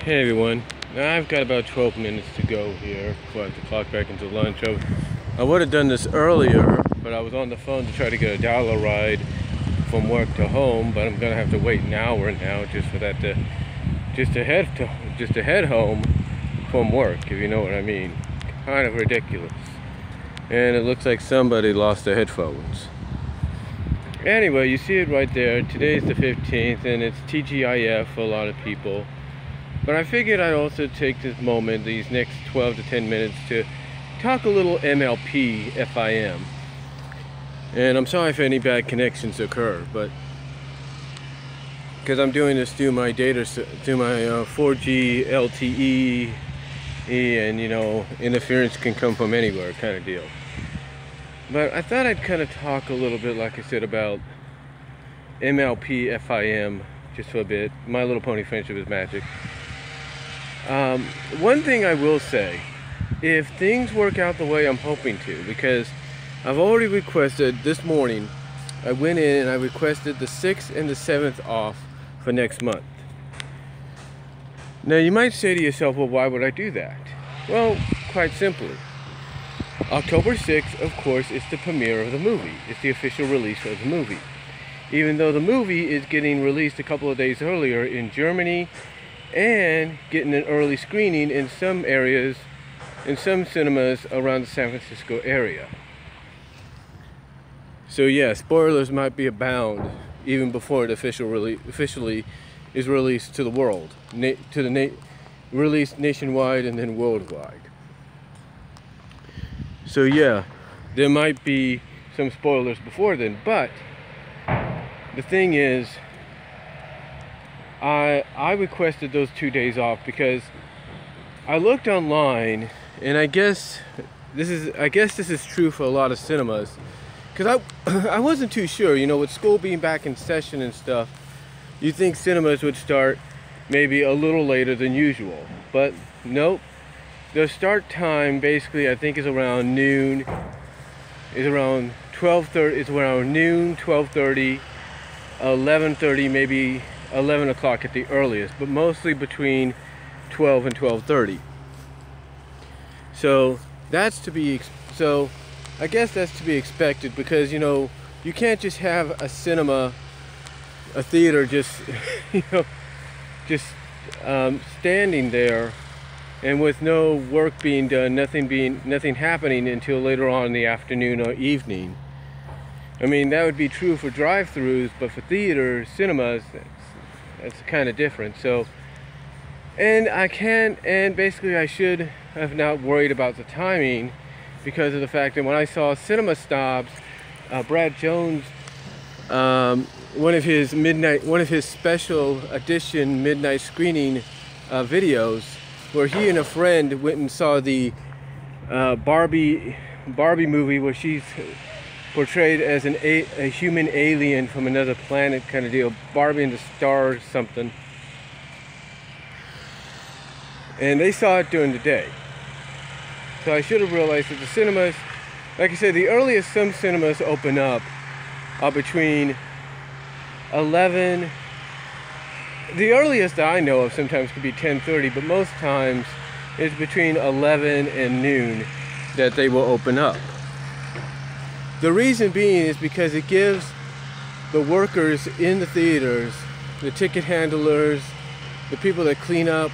Hey everyone, now I've got about 12 minutes to go here before I have to clock back into lunch. I would have done this earlier, but I was on the phone to try to get a dollar ride from work to home, but I'm gonna have to wait an hour now just for that to head home from work, if you know what I mean. Kind of ridiculous. And it looks like somebody lost their headphones. Anyway, you see it right there. Today's the 15th and it's TGIF for a lot of people. But I figured I'd also take this moment, these next 12 to 10 minutes, to talk a little MLP FIM. And I'm sorry if any bad connections occur, but because I'm doing this through my data, through my 4G LTE, and you know, interference can come from anywhere kind of deal. But I thought I'd kind of talk a little bit, like I said, about MLP FIM just for a bit. My Little Pony Friendship is Magic. One thing I will say, if things work out the way I'm hoping to, because I've already requested this morning, I went in and I requested the 6th and the 7th off for next month. Now you might say to yourself, well, why would I do that? Well, quite simply, October 6th, of course, is the premiere of the movie. It's the official release of the movie. Even though the movie is getting released a couple of days earlier in Germany and getting an early screening in some areas, in some cinemas around the San Francisco area. So yeah, spoilers might be abound even before it officially is released to the world, released nationwide and then worldwide. So yeah, there might be some spoilers before then, but the thing is, I requested those 2 days off because I looked online, and I guess this is true for a lot of cinemas, because I wasn't too sure, you know, with school being back in session and stuff, you'd think cinemas would start maybe a little later than usual, but nope. The start time basically I think is around noon, is around 12:30, it's around noon, 12:30, 11:30, maybe 11 o'clock at the earliest, but mostly between 12 and 12:30. So that's I guess that's to be expected, because you know, you can't just have a theater just you know, just standing there and with no work being done, nothing happening until later on in the afternoon or evening. I mean, that would be true for drive-thrus, but for theaters, cinemas, that's kind of different. So, and basically I should have not worried about the timing, because of the fact that when I saw Cinema Snobs, Brad Jones, one of his special edition midnight screening videos, where he and a friend went and saw the Barbie movie, where she's portrayed as a human alien from another planet kind of deal, Barbie in the Stars something, and they saw it during the day. So I should have realized that the cinemas, like I said, the earliest some cinemas open up are between 11, the earliest that I know of sometimes could be 10:30, but most times it's between 11 and noon that they will open up. The reason being is because it gives the workers in the theaters, the ticket handlers, the people that clean up,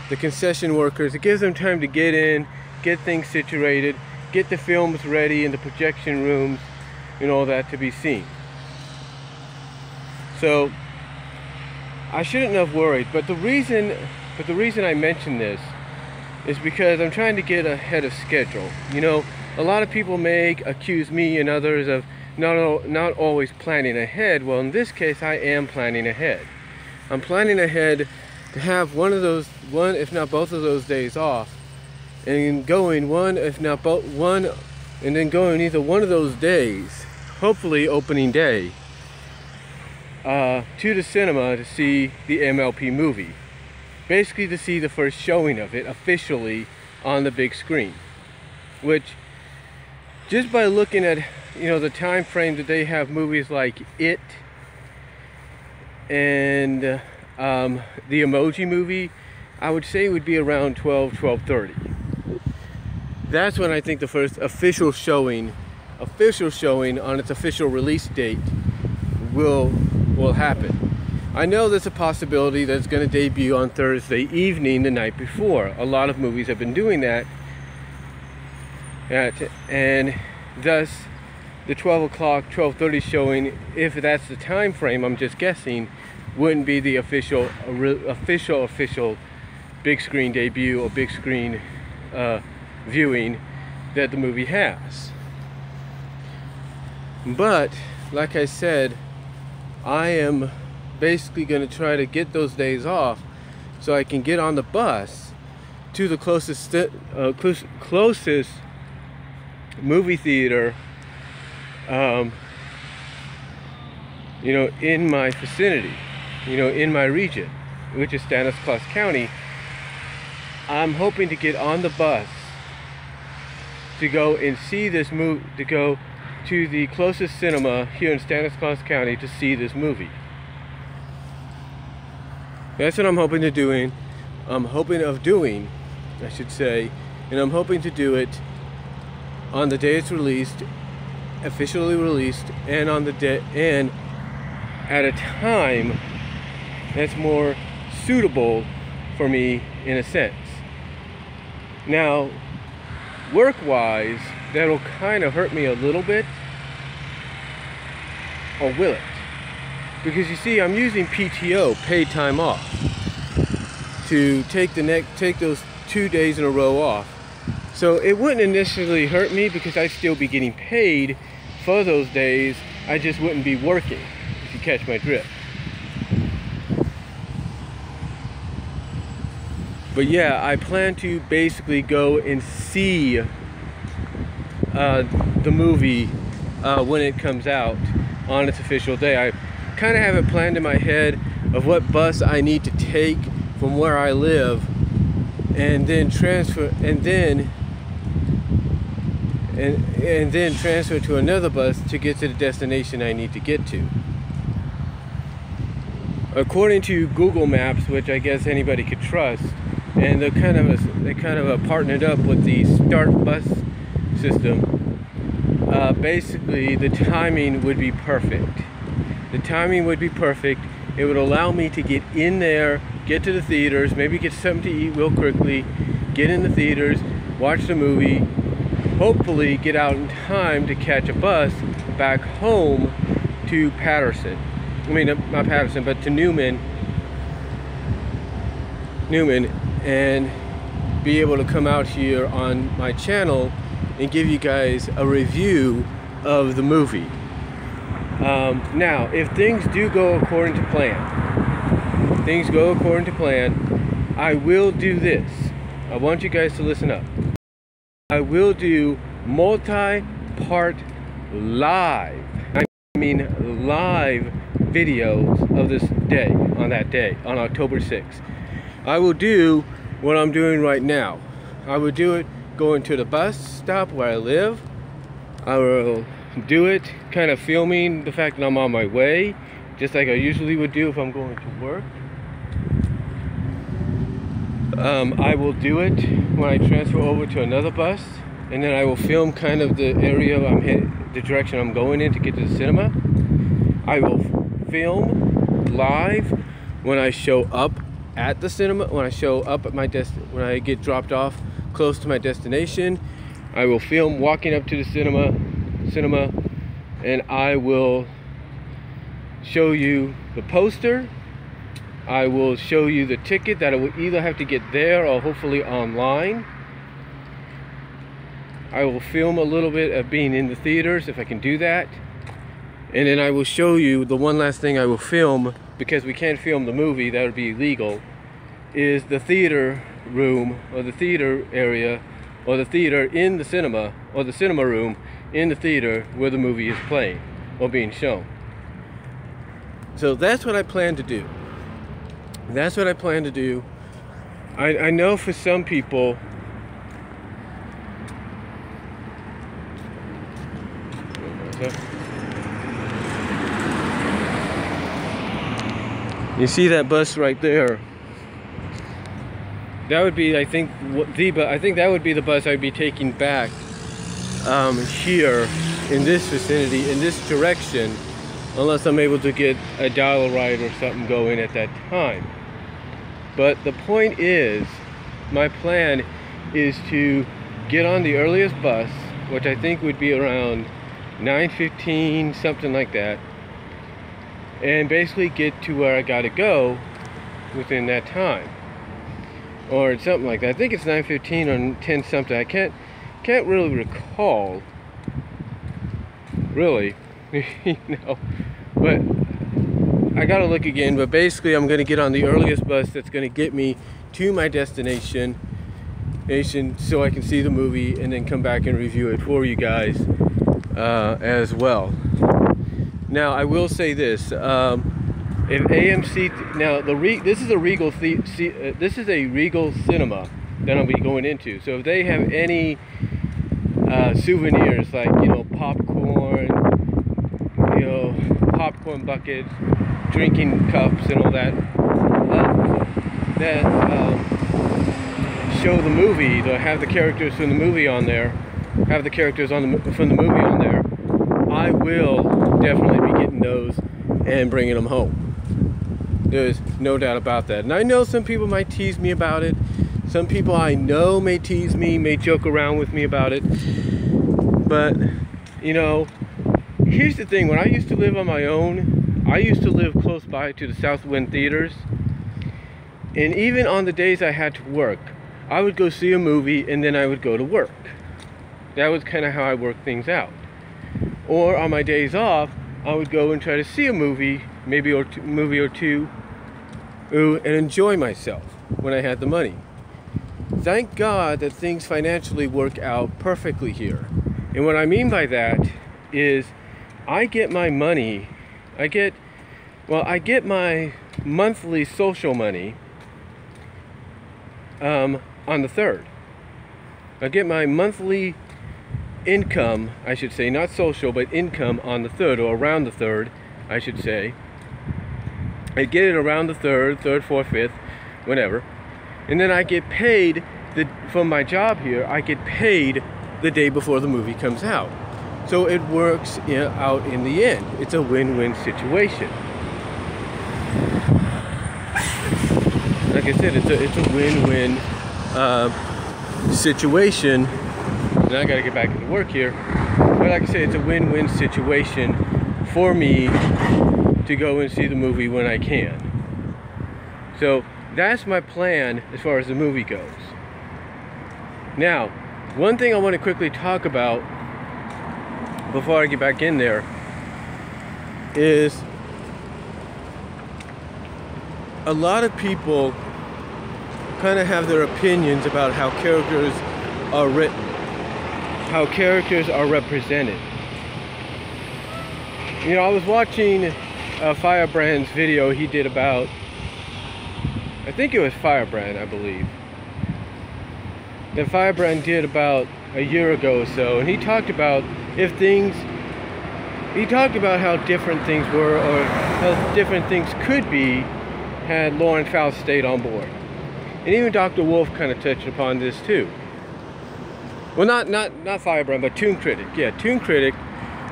the concession workers, it gives them time to get in, get things situated, get the films ready in the projection rooms and all that to be seen. So I shouldn't have worried, but the reason I mention this is because I'm trying to get ahead of schedule. You know, a lot of people may accuse me and others of not always planning ahead. Well, in this case, I am planning ahead. I'm planning ahead to have one if not both of those days off, and going and then going either one of those days, hopefully opening day, to the cinema to see the MLP movie. Basically to see the first showing of it officially on the big screen. Which, just by looking at, you know, the time frame that they have movies like It and the Emoji Movie I would say it would be around 12:30. That's when I think the first official showing on its official release date will happen. I know there's a possibility that it's going to debut on Thursday evening, the night before. A lot of movies have been doing that, and thus the 12 o'clock, 12:30 showing, if that's the time frame, I'm just guessing, wouldn't be the official big screen debut or big screen viewing that the movie has. But like I said, I am basically going to try to get those days off so I can get on the bus to the closest movie theater, in my vicinity, in my region, which is Stanislaus County. I'm hoping to get on the bus to go and see this movie, to go to the closest cinema here in Stanislaus County to see this movie. That's what I'm hoping of doing, I should say, and I'm hoping to do it on the day it's released, officially released, and on the day, and at a time that's more suitable for me in a sense. Now, work-wise, that'll kind of hurt me a little bit, or will it? Because you see, I'm using PTO, paid time off, to take those 2 days in a row off. So it wouldn't initially hurt me because I'd still be getting paid for those days. I just wouldn't be working, if you catch my drift. But yeah, I plan to basically go and see the movie when it comes out on its official day. I kind of have it planned in my head of what bus I need to take from where I live, and then transfer to another bus to get to the destination I need to get to. According to Google Maps, which I guess anybody could trust, and they kind of partnered up with the Start Bus system. Basically, the timing would be perfect. The timing would be perfect. It would allow me to get in there, get to the theaters, maybe get something to eat real quickly, get in the theaters, watch the movie, hopefully get out in time to catch a bus back home to Patterson. I mean, not Patterson, but to Newman, and be able to come out here on my channel and give you guys a review of the movie. Now, if things do go according to plan, I will do this. I want you guys to listen up. I will do multi-part live videos of this day, on October 6th. I will do what I'm doing right now. I will do it going to the bus stop where I live. I will do it kind of filming the fact that I'm on my way, just like I usually would do if I'm going to work. I will do it when I transfer over to another bus, and then I will film kind of the area the direction I'm going in to get to the cinema. I will film live when I show up at the cinema, when I show up at my when I get dropped off close to my destination. I will film walking up to the cinema, and I will show you the poster. I will show you the ticket that I will either have to get there or hopefully online. I will film a little bit of being in the theaters if I can do that. And then I will show you the one last thing I will film, because we can't film the movie, that would be illegal, is the theater room, or the theater area, or the theater in the cinema, or the cinema room in the theater where the movie is playing or being shown. So that's what I plan to do. That's what I plan to do. I know for some people, you see that bus right there? that would be, I think, I think that would be the bus I'd be taking back here in this vicinity, in this direction, unless I'm able to get a dollar ride or something going at that time. But the point is, my plan is to get on the earliest bus, which I think would be around 9:15, something like that, and basically get to where I gotta go within that time, or something like that. I think it's 9:15 or 10 something. I can't really recall, really, you know, but I gotta look again. But basically, I'm gonna get on the earliest bus that's gonna get me to my destination so I can see the movie and then come back and review it for you guys as well. Now, I will say this: if AMC, now this is a Regal this is a Regal cinema that I'll be going into. So if they have any souvenirs, like, you know, popcorn buckets, drinking cups, and all that show the movie, they'll have the characters from the movie on there, from the movie on there, I will definitely be getting those and bringing them home. There's no doubt about that. And I know some people might tease me about it. Some people I know may tease me, may joke around with me about it. But, you know, here's the thing. When I used to live on my own, I used to live close by to the Southwind theaters. And even on the days I had to work, I would go see a movie and then I would go to work. That was kind of how I worked things out. Or on my days off, I would go and try to see a movie, maybe or two, and enjoy myself when I had the money. Thank God that things financially work out perfectly here. And what I mean by that is I get my money, I get my monthly social money on the 3rd. I get my monthly income, I should say, not social, but income on the 3rd, or around the 3rd, I should say. I get it around the 3rd, 4th, 5th, whatever. And then I get paid from my job here, I get paid the day before the movie comes out. So it works out in the end. It's a win-win situation. Like I said, it's a win-win situation. And I gotta get back into work here. But like I said, it's a win-win situation for me to go and see the movie when I can. So that's my plan as far as the movie goes. Now, one thing I want to quickly talk about before I get back in there is a lot of people kind of have their opinions about how characters are written, how characters are represented. You know, I was watching Firebrand's video he did about, I think it was Firebrand, I believe, that Firebrand did about a year ago or so, and he talked about how different things were, or how different things could be had Lauren Faust stayed on board. And even Dr. Wolf kind of touched upon this too. Well, not Firebrand, but Toon Critic. Yeah, Toon Critic.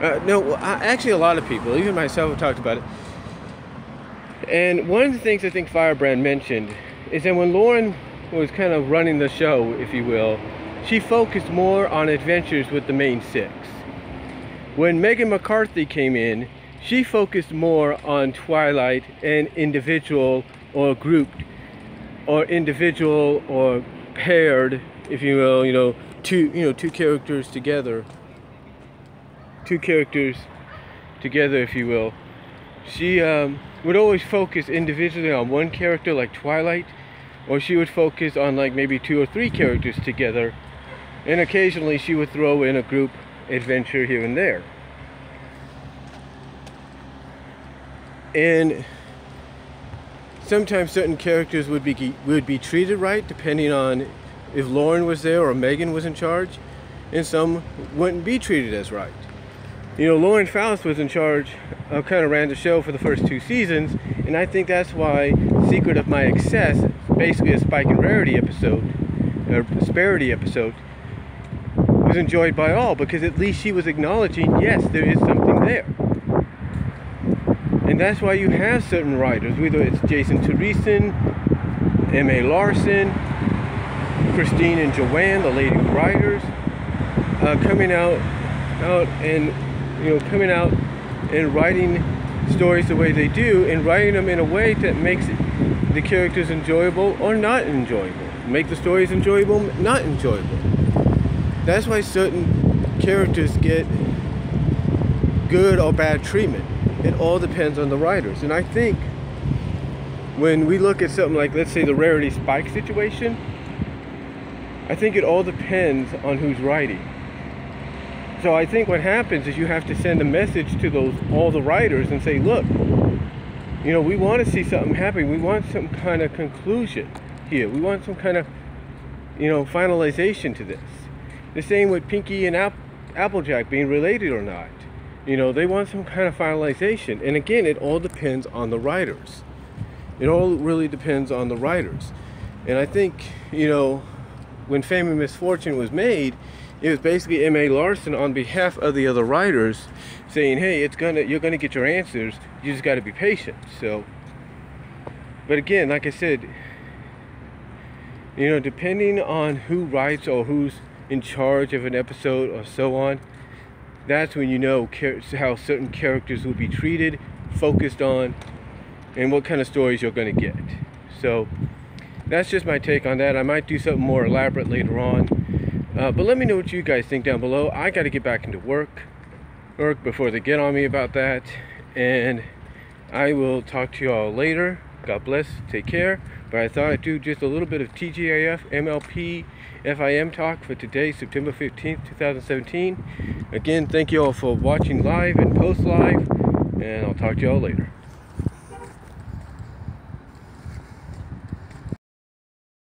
Actually a lot of people, even myself, have talked about it. And one of the things I think Firebrand mentioned is that when Lauren was kind of running the show, if you will, she focused more on adventures with the main six. When Megan McCarthy came in, she focused more on Twilight and individual or grouped, or individual or paired, if you will, two characters together. Two characters together, if you will. She would always focus individually on one character, like Twilight, or she would focus on like maybe 2 or 3 characters together, and occasionally she would throw in a group adventure here and there. And sometimes certain characters would be treated right, depending on if Lauren was there or Megan was in charge, and some wouldn't be treated as right. You know, Lauren Faust was in charge, kind of ran the show for the first 2 seasons, and I think that's why Secret of My basically a Spike and Rarity episode, a Disparity episode, was enjoyed by all, because at least she was acknowledging, yes, there is something there. And that's why you have certain writers, whether it's Jason Teresen, M.A. Larson, Christine and Joanne, the lady writers, coming out and writing stories the way they do, and writing them in a way that makes the characters enjoyable or not enjoyable, make the stories enjoyable, not enjoyable. That's why certain characters get good or bad treatment. It all depends on the writers. And I think when we look at something like, let's say, the Rarity Spike situation, I think it all depends on who's writing. So I think what happens is you have to send a message to all the writers and say, look, we want to see something happen. We want some kind of conclusion here. We want some kind of, finalization to this. The same with Pinky and Applejack being related or not. They want some kind of finalization. And again, it all depends on the writers. It all really depends on the writers. And I think, when Fame and Misfortune was made, it was basically M.A. Larson on behalf of the other writers saying, hey, you're gonna get your answers, you just gotta be patient. So, but again, like I said, depending on who writes or who's in charge of an episode or so on, that's when you know how certain characters will be treated, focused on, and what kind of stories you're going to get. So that's just my take on that. I might do something more elaborate later on, but let me know what you guys think down below. I got to get back into work before they get on me about that, and I will talk to you all later. God bless, take care. But I thought I'd do just a little bit of TGIF, MLP, FIM talk for today, September 15th, 2017. Again, thank you all for watching live and post live, and I'll talk to you all later.